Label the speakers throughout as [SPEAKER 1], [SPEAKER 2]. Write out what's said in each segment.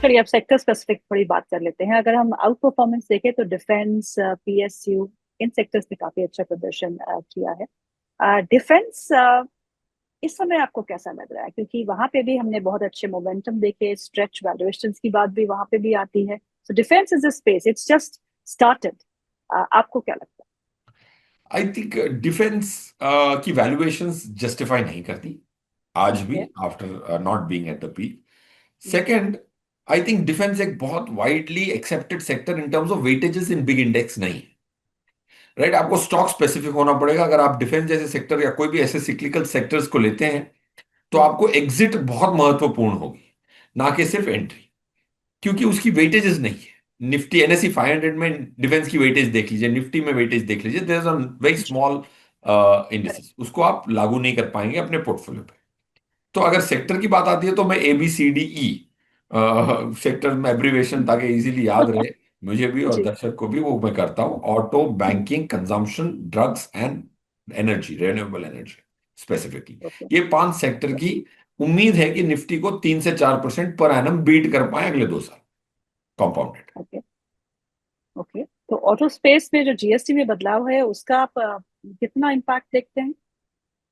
[SPEAKER 1] चलिए अब sector specific थोड़ी बात कर लेते हैं। अगर हम आउट परफॉर्मेंस देखें तो डिफेंस, पीएसयू, इन सेक्टर्स ने काफी अच्छा प्रदर्शन किया है। डिफेंस इस समय आपको कैसा लग रहा है? क्योंकि वहां पे भी हमने बहुत अच्छे मोमेंटम देखे, स्ट्रेच वैल्यूएशंस की बात भी वहां पे भी आती है। So defence is a space, it's just started. आपको क्या लगता
[SPEAKER 2] आई थिंक डिफेंस की वैल्यूएशंस जस्टिफाई नहीं करती आज
[SPEAKER 1] है?
[SPEAKER 2] भी,
[SPEAKER 1] okay.
[SPEAKER 2] After not being at the peak. Second, I think defence एक बहुत widely accepted sector in terms of weightages in big index नहीं है। राइट, आपको स्टॉक स्पेसिफिक होना पड़ेगा। अगर आप डिफेंस जैसे सेक्टर या कोई भी ऐसे सिक्लिकल सेक्टर्स को लेते हैं तो आपको एग्जिट बहुत महत्वपूर्ण होगी, ना कि सिर्फ एंट्री, क्योंकि उसकी वेटेजेस नहीं है। निफ्टी एनएससी 500 में डिफेंस की वेटेज देख लीजिए, निफ्टी में वेटेज देख लीजिए, there is a very small indices, उसको आप लागू नहीं कर पाएंगे अपने पोर्टफोलियो पे। तो अगर सेक्टर की बात आती है तो मैं ABCDE सेक्टर में एब्रीवेशन, ताकि इजीली याद रहे मुझे भी और
[SPEAKER 1] जी।
[SPEAKER 2] दर्शक को भी, वो मैं करता हूँ: auto, banking, consumption, drugs and energy, renewable energy specifically.
[SPEAKER 1] Okay.
[SPEAKER 2] ये 5 सेक्टर की उम्मीद है कि निफ्टी को 3 से 4% पर एनम बीट कर पाए अगले 2 साल, कंपाउंडेड।
[SPEAKER 1] ओके। ओके, तो ऑटो स्पेस में जो जीएसटी में बदलाव है उसका आप कितना इम्पैक्ट देखते हैं?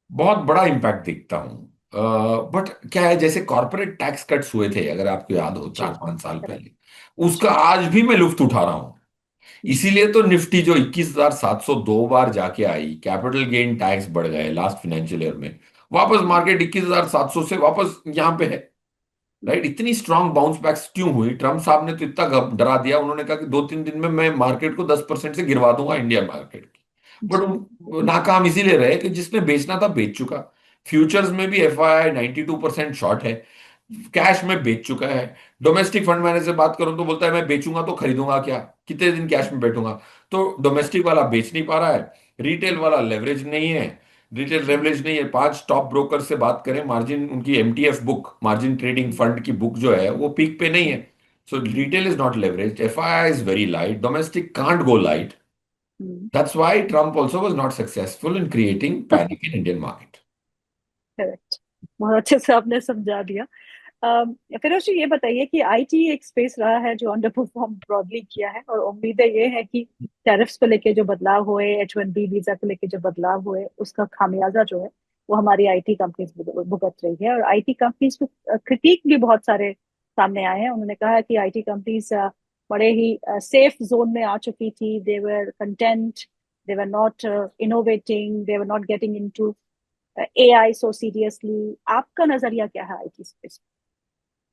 [SPEAKER 2] बहुत बड़ा इंपैक्ट दिखता हूँ। बट क्या है, जैसे कॉर्पोरेट टैक्स कट्स हुए थे, अगर आपको याद हो,
[SPEAKER 1] जी।
[SPEAKER 2] 4-5 साल
[SPEAKER 1] करेक्ट।
[SPEAKER 2] पहले, उसका
[SPEAKER 1] जी।
[SPEAKER 2] आज भी मैं लुत्फ उठा रहा हूँ।
[SPEAKER 1] जी।
[SPEAKER 2] इसीलिए तो निफ्टी जो 21,702 बार जाके आई, कैपिटल गेन टैक्स बढ़ गए लास्ट फाइनेंशियल ईयर में, वापस मार्केट 21,700 से वापस यहाँ पे है। राइट, इतनी स्ट्रांग बाउंस बैक्स क्यों हुई? ट्रम्प साहब ने तो इतना डरा दिया, उन्होंने कहा कि 2-3 दिन में मैं मार्केट को 10% से गिरवा दूंगा, इंडिया मार्केट की। बट
[SPEAKER 1] जी।
[SPEAKER 2] नाकाम इसीलिए रहे कि जिसने बेचना था बेच चुका। फ्यूचर्स में भी FII 92% शॉर्ट है, कैश में बेच चुका है। डोमेस्टिक फंड मैनेजर से बात करूं तो बोलता है मैं बेचूंगा तो खरीदूंगा क्या, कितने दिन कैश में बैठूंगा। तो डोमेस्टिक वाला बेच नहीं पा रहा है, रिटेल वाला लेवरेज नहीं है। रिटेल लेवरेज नहीं है, 5 टॉप ब्रोकर से बात करें, मार्जिन उनकी MTF book, margin trading fund की बुक जो है वो पीक पे नहीं है। So retail is not leverage, FII is very light, domestic can't go light. That's why Trump also was not successful in creating panic in Indian market.
[SPEAKER 1] Correct. बहुत अच्छे से आपने समझा दिया। फिरोज जी, ये बताइए कि आईटी एक स्पेस रहा है जो अंडर परफॉर्म ब्रॉडली किया है, और उम्मीदें ये है कि टैरिफ्स को लेके जो बदलाव हुए, H1B वीजा को लेके जो बदलाव हुए, उसका खामियाजा जो है वो हमारी आईटी कंपनीज भुगत रही है। और आईटी कंपनीज को क्रिटिक भी बहुत सारे सामने आए हैं। उन्होंने कहा कि आईटी कंपनीज बड़े ही सेफ जोन में आ चुकी थी। They were content, they were not innovating, they were not getting into AI so seriously. आपका नजरिया क्या है आईटी स्पेस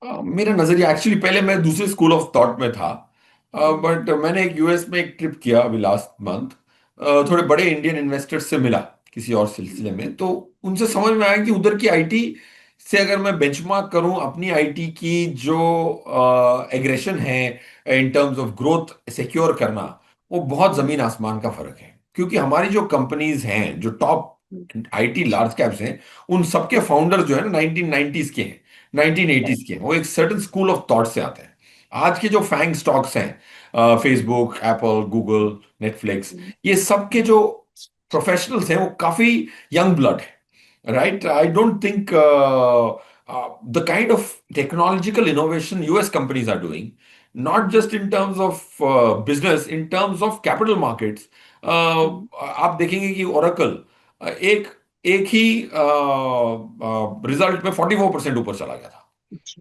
[SPEAKER 2] मेरा नजरिया, एक्चुअली पहले मैं दूसरे स्कूल ऑफ थॉट में था,
[SPEAKER 1] में?
[SPEAKER 2] बट मैंने एक US में एक ट्रिप किया अभी लास्ट मंथ। थोड़े बड़े इंडियन इन्वेस्टर्स से मिला किसी और सिलसिले में, तो उनसे समझ में आया कि उधर की आईटी से अगर मैं बेंचमार्क करूं अपनी आईटी की जो एग्रेशन है इन टर्म्स ऑफ ग्रोथ सिक्योर करना, वो बहुत जमीन आसमान का फर्क है। क्योंकि हमारी जो कंपनीज हैं, जो टॉप आईटी लार्ज कैप्स हैं, उन सबके फाउंडर जो है ना 1990s के हैं, 1980s के हैं। वो एक सर्टन स्कूल ऑफ थॉट से आते हैं। आज के जो फैंग स्टॉक्स हैं, फेसबुक, एप्पल, गूगल, नेटफ्लिक्स, ये सब के जो प्रोफेशनल्स हैं वो काफी यंग ब्लड है। Right, I don't think the kind of technological innovation US companies are doing, not just in terms of business, in terms of capital markets. आप देखेंगे कि ओरेकल एक एक ही रिजल्ट में 44% ऊपर चला गया था।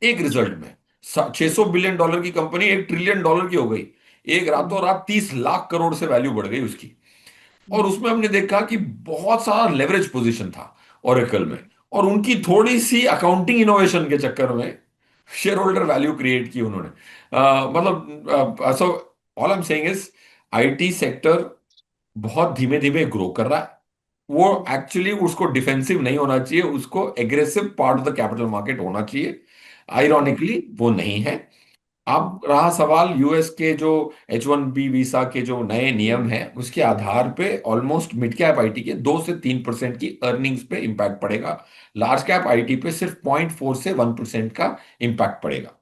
[SPEAKER 2] एक रिजल्ट में $600 बिलियन की कंपनी $1 ट्रिलियन की हो गई। एक रातों रात 30 लाख करोड़ से वैल्यू बढ़ गई उसकी। और उसमें हमने देखा कि बहुत सारा लेवरेज पोजीशन था ओरेकल में, और उनकी थोड़ी सी अकाउंटिंग इनोवेशन के चक्कर में शेयर होल्डर वैल्यू क्रिएट की उन्होंने। मतलब so all I am saying is, IT sector बहुत धीमे धीमे ग्रो कर रहा है। वो एक्चुअली उसको डिफेंसिव नहीं होना चाहिए, उसको aggressive part of the capital market होना चाहिए। आयरॉनिकली वो नहीं है। अब रहा सवाल US के जो H1B वीसा के जो नए नियम हैं, उसके आधार पे ऑलमोस्ट मिड कैप आईटी के 2 से 3% की अर्निंग्स पे इंपैक्ट पड़ेगा। लार्ज कैप आईटी पे सिर्फ 0.4 से 1% का इंपैक्ट पड़ेगा।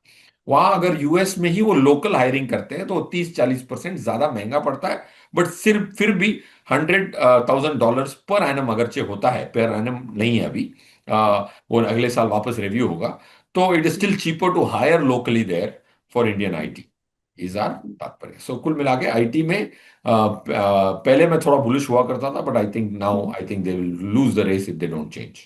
[SPEAKER 2] वहां अगर US में ही वो लोकल हायरिंग करते हैं तो 30-40% ज्यादा महंगा पड़ता है। बट सिर्फ फिर भी $100,000 पर एनम अगरचे होता है, पर एनम नहीं है अभी, वो अगले साल वापस रिव्यू होगा। तो it is still cheaper to hire locally there, for Indian IT is are तात्पर्य। सो कुल मिला के आईटी में पहले मैं थोड़ा बुलिश हुआ करता था, but I think now I think they will lose the race if they don't change.